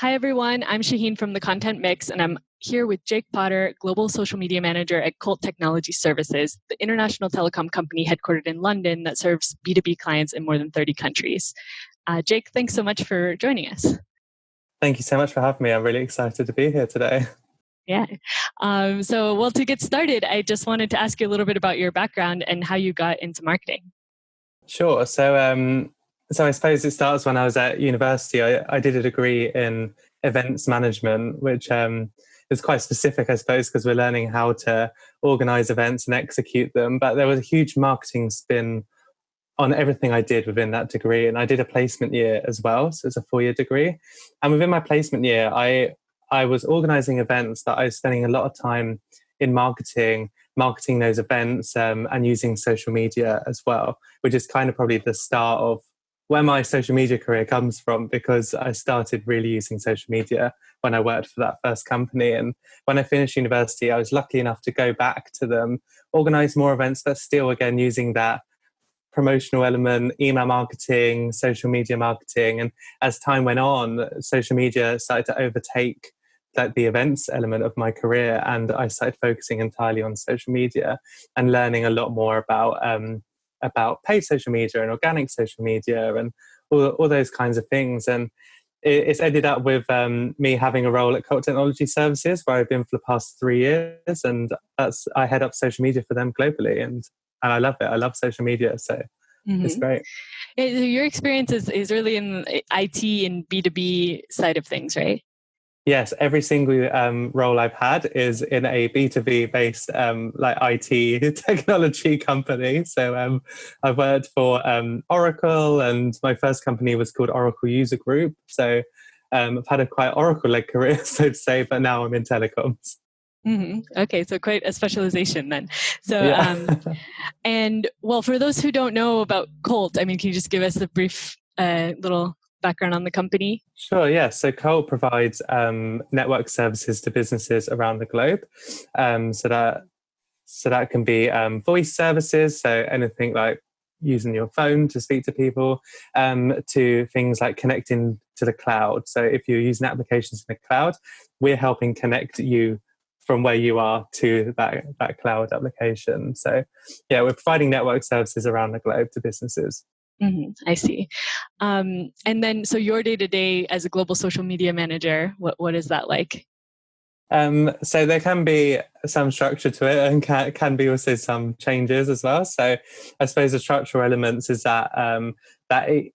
Hi, everyone. I'm Shaheen from The Content Mix, and I'm here with Jake Potter, Global Social Media Manager at Colt Technology Services, the international telecom company headquartered in London that serves B2B clients in more than 30 countries. Jake, thanks so much for joining us. Thank you so much for having me. I'm really excited to be here today. Yeah. To get started, I just wanted to ask you a little bit about your background and how you got into marketing. Sure. So I suppose it starts when I was at university. I did a degree in events management, which is quite specific, I suppose, because we're learning how to organize events and execute them. But there was a huge marketing spin on everything I did within that degree. And I did a placement year as well. So it's a 4-year degree. And within my placement year, I was organizing events, but I was spending a lot of time in marketing those events and using social media as well, which is kind of probably the start of where my social media career comes from, because I started really using social media when I worked for that first company. And when I finished university, I was lucky enough to go back to them, organize more events, but still, again, using that promotional element, email marketing, social media marketing. And as time went on, social media started to overtake the events element of my career, and I started focusing entirely on social media and learning a lot more about paid social media and organic social media and all those kinds of things. And it's ended up with me having a role at Colt Technology Services, where I've been for the past 3 years, and I head up social media for them globally, and I love it. I love social media, so it's great. Your experience is really in IT and B2B side of things, right? Yes, every single role I've had is in a B2B based like IT technology company. So I've worked for Oracle, and my first company was called Oracle User Group. So I've had a quite Oracle-led career, so to say, but now I'm in telecoms. Okay, so quite a specialization then. Yeah. For those who don't know about Colt, can you just give us a brief little background on the company? Sure, yeah. So Colt provides network services to businesses around the globe. So that can be voice services, so anything like using your phone to speak to people, to things like connecting to the cloud. So if you're using applications in the cloud, we're helping connect you from where you are to that cloud application. So yeah, we're providing network services around the globe to businesses. I see. So your day-to-day as a global social media manager, what is that like? So there can be some structure to it, and can be also some changes as well. So I suppose the structural elements is that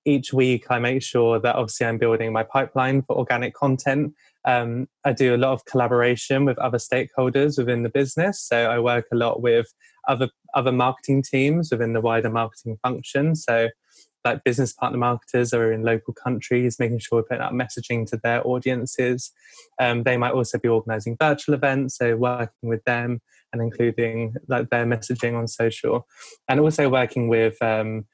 each week I make sure that obviously I'm building my pipeline for organic content. I do a lot of collaboration with other stakeholders within the business. So I work a lot with other marketing teams within the wider marketing function. So like business partner marketers are in local countries, making sure we're putting out messaging to their audiences. They might also be organizing virtual events, so working with them and including like their messaging on social, and also working with the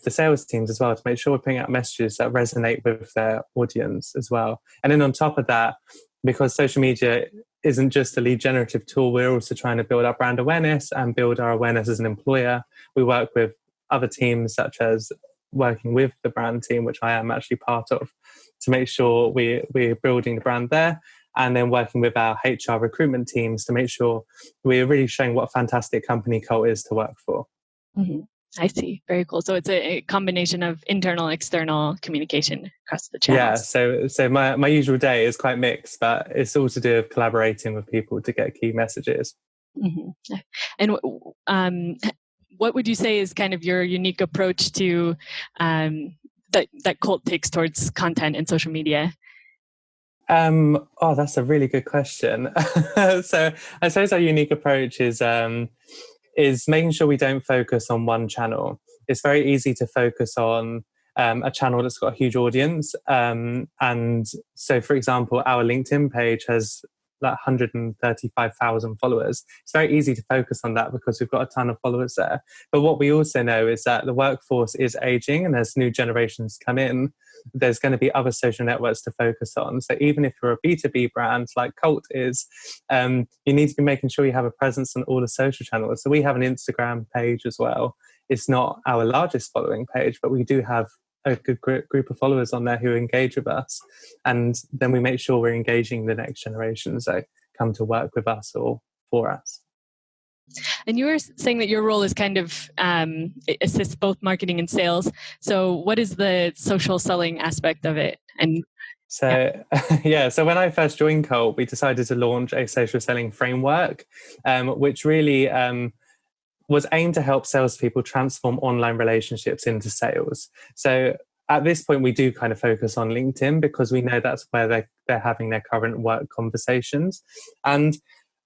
sales teams as well to make sure we're putting out messages that resonate with their audience as well. And then on top of that, because social media isn't just a lead generative tool, we're also trying to build our brand awareness and build our awareness as an employer. We work with other teams, such as working with the brand team, which I am actually part of, to make sure we're building the brand there, and then working with our HR recruitment teams to make sure we're really showing what a fantastic company Colt is to work for. I see. Very cool. So it's a combination of internal, external communication across the channels. Yeah. So my usual day is quite mixed, but it's all to do with collaborating with people to get key messages. And what would you say is kind of your unique approach to that Colt takes towards content and social media? That's a really good question. So I suppose our unique approach is making sure we don't focus on one channel. It's very easy to focus on a channel that's got a huge audience. And so, for example, our LinkedIn page has like 135,000 followers. It's very easy to focus on that because we've got a ton of followers there. But what we also know is that the workforce is aging, and as new generations come in, there's going to be other social networks to focus on. So even if you're a B2B brand like Colt is, you need to be making sure you have a presence on all the social channels. So we have an Instagram page as well. It's not our largest following page, but we do have a good group of followers on there who engage with us, and then we make sure we're engaging the next generations that come to work with us or for us. And you were saying that your role is kind of assists both marketing and sales. So what is the social selling aspect of it? And so so when I first joined Colt, we decided to launch a social selling framework, which really was aimed to help salespeople transform online relationships into sales. So at this point, we do kind of focus on LinkedIn because we know that's where they're having their current work conversations. And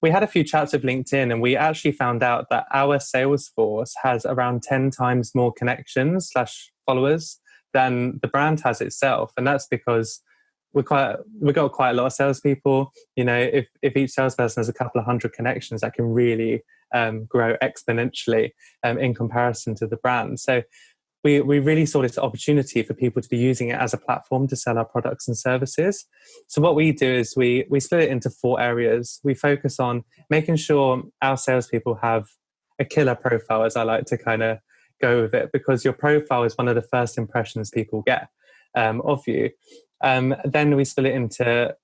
we had a few chats with LinkedIn, and we actually found out that our sales force has around 10 times more connections / followers than the brand has itself. And that's because we've got quite a lot of salespeople. You know, if each salesperson has a couple of hundred connections, that can really grow exponentially in comparison to the brand. So we really saw this opportunity for people to be using it as a platform to sell our products and services. So what we do is we split it into 4 areas. We focus on making sure our salespeople have a killer profile, as I like to kind of go with it, because your profile is one of the first impressions people get of you. Then we split it into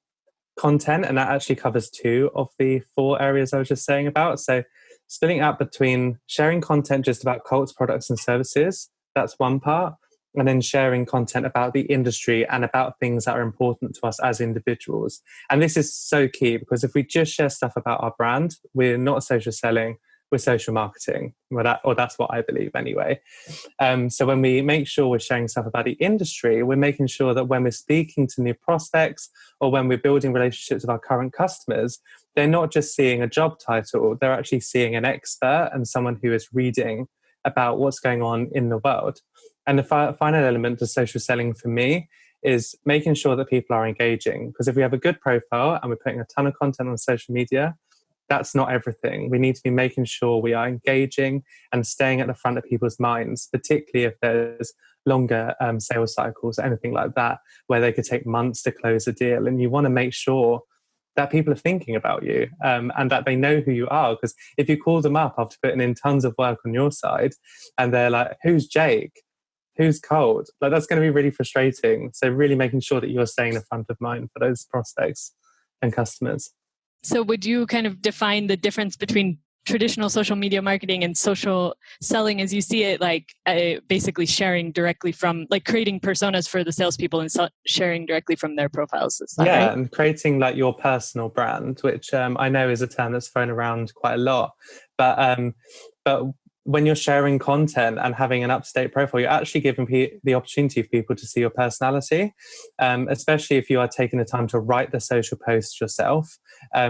content, and that actually covers 2 of the 4 areas I was just saying about. So splitting out between sharing content just about Colt's products and services, that's one part, and then sharing content about the industry and about things that are important to us as individuals. And this is so key, because if we just share stuff about our brand, we're not social selling, we're social marketing, or that's what I believe anyway. So when we make sure we're sharing stuff about the industry, we're making sure that when we're speaking to new prospects or when we're building relationships with our current customers, they're not just seeing a job title, they're actually seeing an expert and someone who is reading about what's going on in the world. And the final element of social selling for me is making sure that people are engaging. Because if we have a good profile and we're putting a ton of content on social media, that's not everything. We need to be making sure we are engaging and staying at the front of people's minds, particularly if there's longer sales cycles, anything like that, where they could take months to close a deal. And you want to make sure that people are thinking about you and that they know who you are. Because if you call them up after putting in tons of work on your side and they're like, who's Jake? Who's Colt? Like, that's going to be really frustrating. So really making sure that you're staying in the front of mind for those prospects and customers. So would you kind of define the difference between traditional social media marketing and social selling as you see it, like basically sharing directly from, like creating personas for the salespeople and sharing directly from their profiles? Is that right? And creating like your personal brand, which I know is a term that's thrown around quite a lot. But when you're sharing content and having an up-to-date profile, you're actually giving the opportunity for people to see your personality, especially if you are taking the time to write the social posts yourself,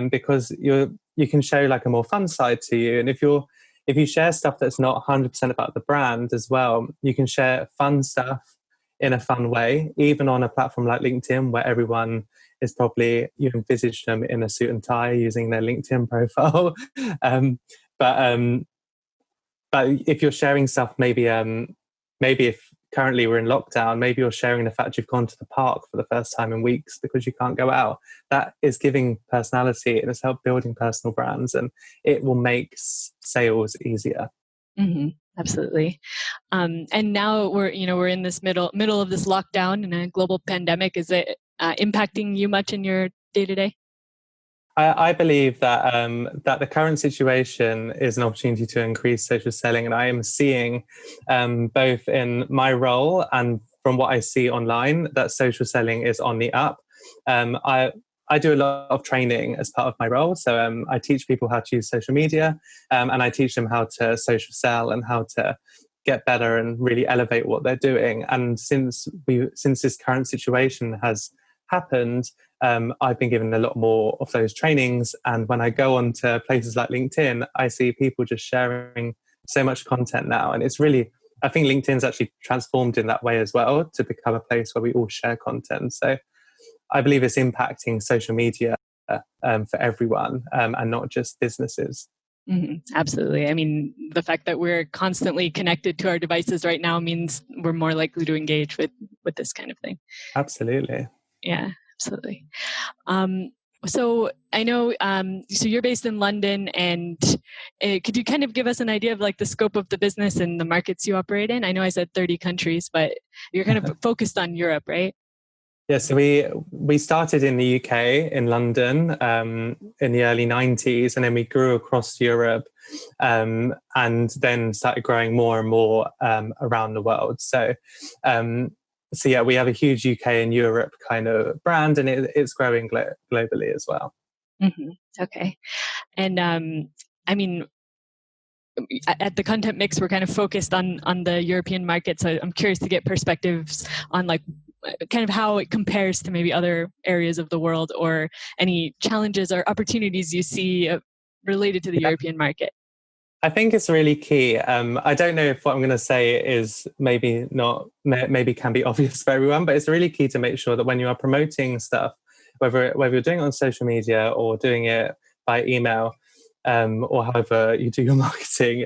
because you can show like a more fun side to you. And if you share stuff that's not 100% about the brand as well, you can share fun stuff in a fun way, even on a platform like LinkedIn, where everyone is probably, you envisage them in a suit and tie using their LinkedIn profile. But if you're sharing stuff, maybe if currently we're in lockdown, maybe you're sharing the fact you've gone to the park for the first time in weeks because you can't go out. That is giving personality, and it's helped building personal brands, and it will make sales easier. Mm-hmm. Absolutely. And now we're in this middle of this lockdown and a global pandemic. Is it impacting you much in your day-to-day? I believe that that the current situation is an opportunity to increase social selling, and I am seeing both in my role and from what I see online that social selling is on the up. I do a lot of training as part of my role, so I teach people how to use social media, and I teach them how to social sell and how to get better and really elevate what they're doing. And since this current situation has happened, I've been given a lot more of those trainings. And when I go on to places like LinkedIn, I see people just sharing so much content now. And it's really, I think LinkedIn's actually transformed in that way as well to become a place where we all share content. So I believe it's impacting social media for everyone and not just businesses. Mm-hmm. Absolutely. I mean, the fact that we're constantly connected to our devices right now means we're more likely to engage with this kind of thing. Absolutely. Yeah, absolutely. So I know, so you're based in London, and could you kind of give us an idea of like the scope of the business and the markets you operate in? I know I said 30 countries, but you're kind of focused on Europe, right? Yeah, so we started in the UK in London in the early 90s, and then we grew across Europe, and then started growing more and more around the world. So yeah, we have a huge UK and Europe kind of brand, and it's growing globally as well. Mm-hmm. Okay. And I mean, at the content mix, we're kind of focused on the European market. So I'm curious to get perspectives on like kind of how it compares to maybe other areas of the world, or any challenges or opportunities you see related to the European market. I think it's really key. I don't know if what I'm going to say is maybe can be obvious for everyone, but it's really key to make sure that when you are promoting stuff, whether you're doing it on social media or doing it by email, or however you do your marketing,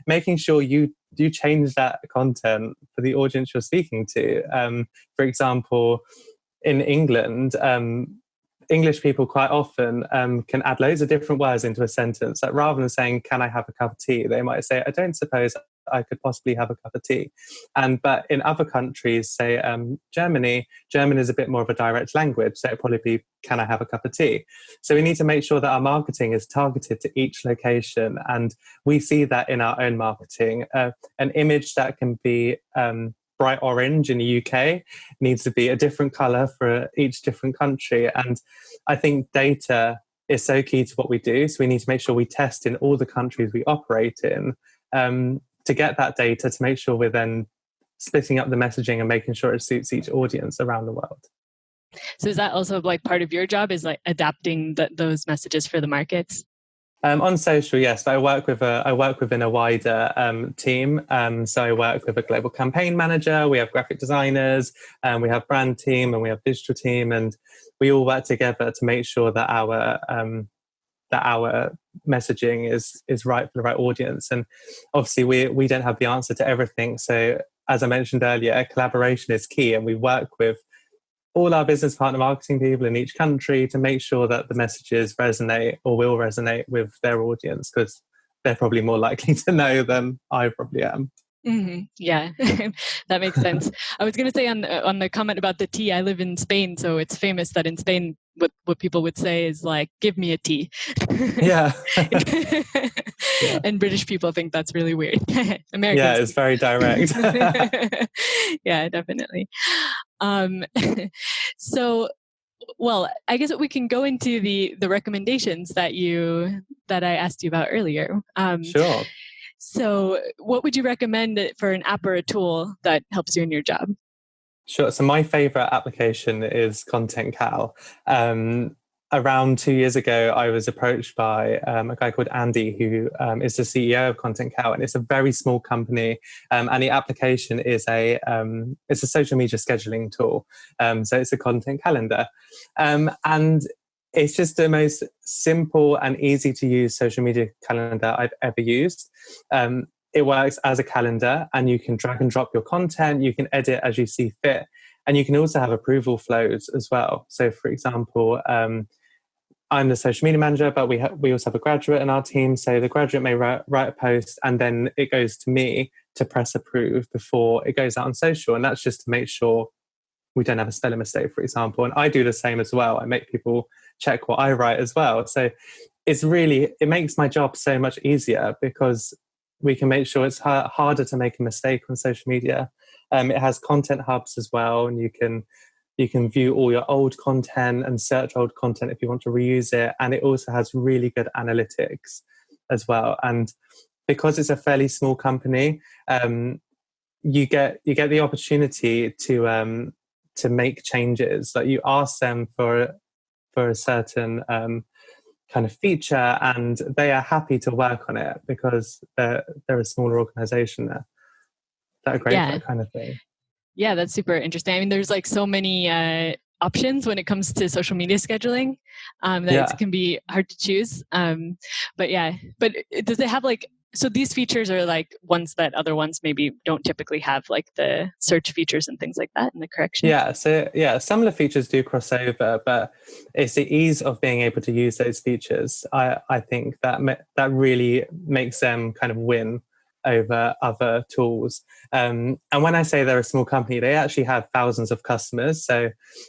making sure you change that content for the audience you're speaking to. For example, in England, English people quite often can add loads of different words into a sentence. Like rather than saying, "Can I have a cup of tea?" they might say, "I don't suppose I could possibly have a cup of tea." But in other countries, say German is a bit more of a direct language, so it'd probably be, "Can I have a cup of tea?" So we need to make sure that our marketing is targeted to each location, and we see that in our own marketing. An image that can be bright orange in the UK needs to be a different color for each different country. And I think data is so key to what we do. So we need to make sure we test in all the countries we operate in, to get that data, to make sure we're then splitting up the messaging and making sure it suits each audience around the world. So is that also like part of your job, is like adapting those messages for the markets? On social, yes, but I work within a wider team. So I work with a global campaign manager. We have graphic designers, and we have brand team, and we have digital team, and we all work together to make sure that our messaging is right for the right audience. And obviously, we don't have the answer to everything. So as I mentioned earlier, collaboration is key, and we work with all our business partner marketing people in each country to make sure that the messages resonate or will resonate with their audience, because they're probably more likely to know than I probably am. Mm-hmm. Yeah, that makes sense. I was going to say on the comment about the tea, I live in Spain, so it's famous that in Spain, what people would say is like, "Give me a tea." Yeah. Yeah. And British people think that's really weird. Americans. Yeah, it's very direct. Yeah, definitely. So, well, I guess we can go into the recommendations that I asked you about earlier. Sure. So, what would you recommend for an app or a tool that helps you in your job? Sure. So my favorite application is Content Cal. Around 2 years ago, I was approached by a guy called Andy, who is the CEO of Content Cal, and it's a very small company. And the application is it's a social media scheduling tool. So it's a content calendar, and it's just the most simple and easy to use social media calendar I've ever used. It works as a calendar, and you can drag and drop your content. You can edit as you see fit. And you can also have approval flows as well. So, for example, I'm the social media manager, but we also have a graduate in our team. So the graduate may write a post, and then it goes to me to press approve before it goes out on social. And that's just to make sure we don't have a spelling mistake, for example. And I do the same as well. I make people check what I write as well. So it makes my job so much easier, because we can make sure it's harder to make a mistake on social media. It has content hubs as well, and you can view all your old content and search old content if you want to reuse it. And it also has really good analytics as well. And because it's a fairly small company, you get the opportunity to make changes. Like you ask them for a certain kind of feature, and they are happy to work on it because they're a smaller organization there that are great for that kind of thing. Yeah, that's super interesting. I mean, there's like so many options when it comes to social media scheduling that it can be hard to choose. But does it have like So these features are like ones that other ones maybe don't typically have, like the search features and things like that in the correction. Yeah, so yeah, some of the features do cross over, but it's the ease of being able to use those features. I think that really makes them kind of win over other tools. And when I say they're a small company, they actually have thousands of customers.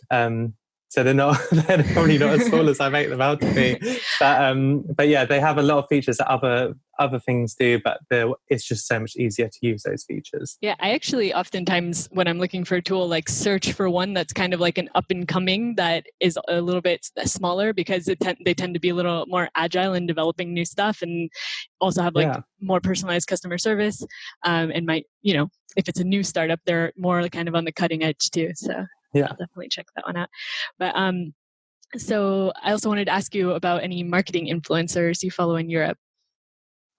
Um, so they're not they're probably not as small as I make them out to be. But yeah, they have a lot of features that other things do, but it's just so much easier to use those features. Yeah, I actually oftentimes, when I'm looking for a tool, like search for one that's kind of like an up and coming that is a little bit smaller, because they tend to be a little more agile in developing new stuff, and also have like more personalized customer service. And might, if it's a new startup, they're more kind of on the cutting edge too. So yeah, I'll definitely check that one out. But so I also wanted to ask you about any marketing influencers you follow in Europe.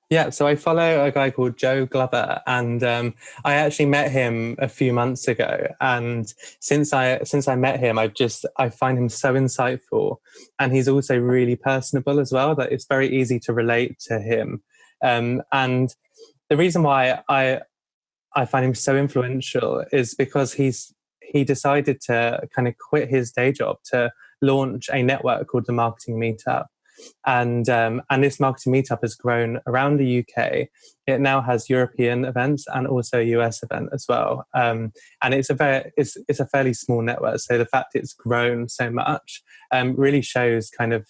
Yeah, so I follow a guy called Joe Glover, and I actually met him a few months ago. And since I met him, I find him so insightful, and he's also really personable as well. That it's very easy to relate to him. And the reason why I find him so influential is because he decided to kind of quit his day job to launch a network called the Marketing Meetup. And this marketing meetup has grown around the UK. It now has European events and also a US event as well. And it's a fairly small network. So the fact it's grown so much really shows kind of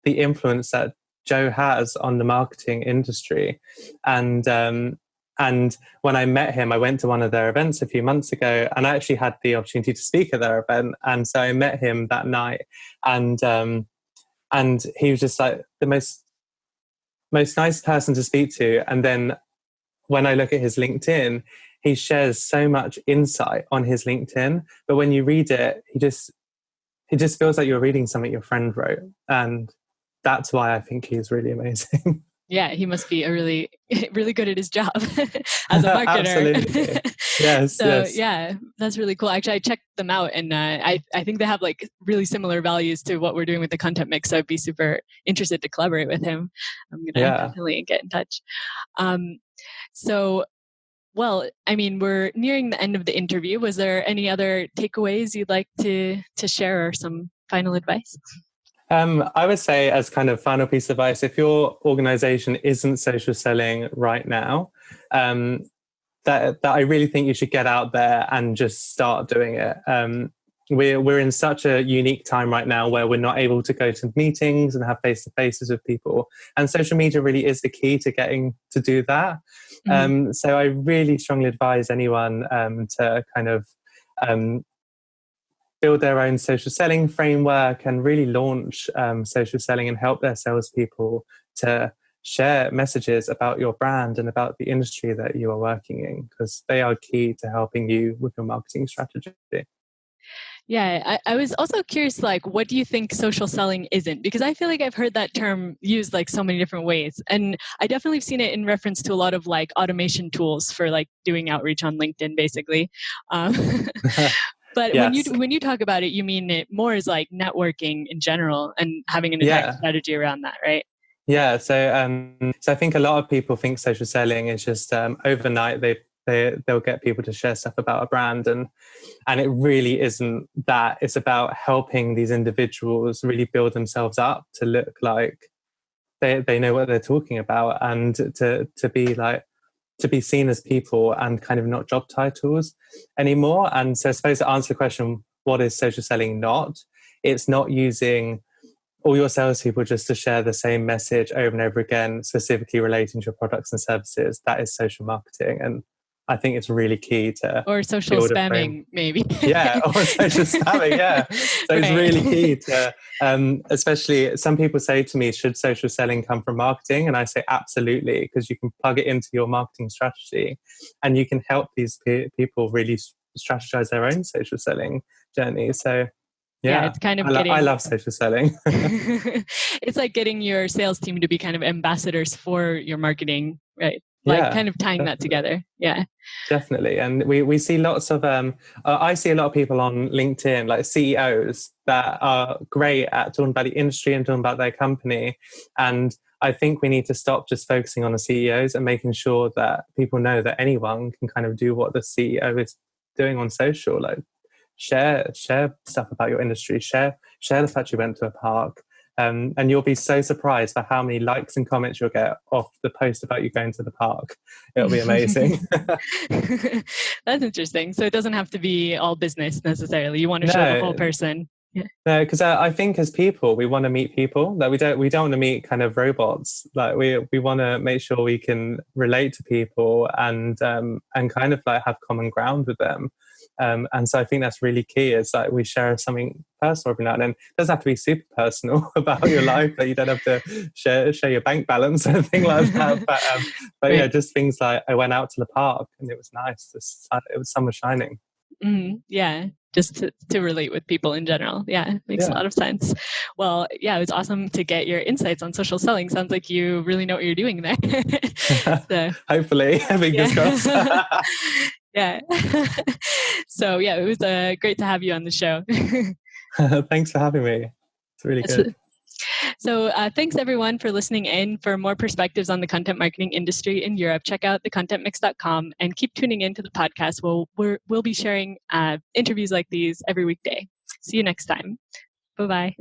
the influence that Joe has on the marketing industry. And when I met him, I went to one of their events a few months ago, and I actually had the opportunity to speak at their event. And so I met him that night, and he was just like the most nice person to speak to. And then when I look at his LinkedIn, he shares so much insight on his LinkedIn. But when you read it, he just feels like you're reading something your friend wrote. And that's why I think he's really amazing. Yeah, he must be really good at his job as a marketer. Absolutely. Yes. So yes. yeah, that's really cool. Actually, I checked them out, and I think they have like really similar values to what we're doing with the content mix. So I'd be super interested to collaborate with him. I'm gonna definitely get in touch. So, well, I mean, we're nearing the end of the interview. Was there any other takeaways you'd like to share, or some final advice? I would say, as kind of final piece of advice, if your organization isn't social selling right now, that I really think you should get out there and just start doing it. We're in such a unique time right now where we're not able to go to meetings and have face-to-faces with people, and social media really is the key to getting to do that. Mm-hmm. So I really strongly advise anyone to kind of build their own social selling framework and really launch social selling and help their salespeople to share messages about your brand and about the industry that you are working in, because they are key to helping you with your marketing strategy. Yeah, I was also curious, like, what do you think social selling isn't? Because I feel like I've heard that term used like so many different ways. And I definitely have seen it in reference to a lot of like automation tools for like doing outreach on LinkedIn, basically. But yes, when you talk about it, you mean it more as like networking in general and having an entire strategy around that, right? Yeah. So I think a lot of people think social selling is just overnight they'll get people to share stuff about a brand, and it really isn't that. It's about helping these individuals really build themselves up to look like they know what they're talking about, and to be seen as people and kind of not job titles anymore. And so I suppose to answer the question, what is social selling not? It's not using all your salespeople just to share the same message over and over again, specifically relating to your products and services. That is social marketing. And I think it's really key to... Or social spamming, maybe. Yeah, or social spamming, yeah. So it's really key to... especially, some people say to me, should social selling come from marketing? And I say absolutely, because you can plug it into your marketing strategy and you can help these people really strategize their own social selling journey. So yeah, it's kind of I love social selling. It's like getting your sales team to be kind of ambassadors for your marketing, right? Like kind of tying that together. Yeah, definitely. And we see lots of I see a lot of people on LinkedIn, like CEOs that are great at talking about the industry and talking about their company, and I think we need to stop just focusing on the CEOs and making sure that people know that anyone can kind of do what the CEO is doing on social. Like share stuff about your industry, share the fact you went to a park. And you'll be so surprised by how many likes and comments you'll get off the post about you going to the park. It'll be amazing. That's interesting. So it doesn't have to be all business necessarily. You want to show the whole person. Yeah. No, because I think as people, we want to meet people. Like we don't want to meet kind of robots. Like we want to make sure we can relate to people and kind of like have common ground with them. And so I think that's really key. Is like we share something personal every now and then. It doesn't have to be super personal about your life. Like you don't have to share your bank balance or anything like that. But Right. yeah, just things like I went out to the park and it was nice. It was summer shining. Mm-hmm. Yeah, just to relate with people in general. Yeah, makes a lot of sense. Well, yeah, it was awesome to get your insights on social selling. Sounds like you really know what you're doing there. So, hopefully, fingers crossed. Yeah. So yeah, it was great to have you on the show. Thanks for having me. It's really good. So thanks everyone for listening in. For more perspectives on the content marketing industry in Europe, check out thecontentmix.com and keep tuning into the podcast. We'll be sharing interviews like these every weekday. See you next time. Bye-bye.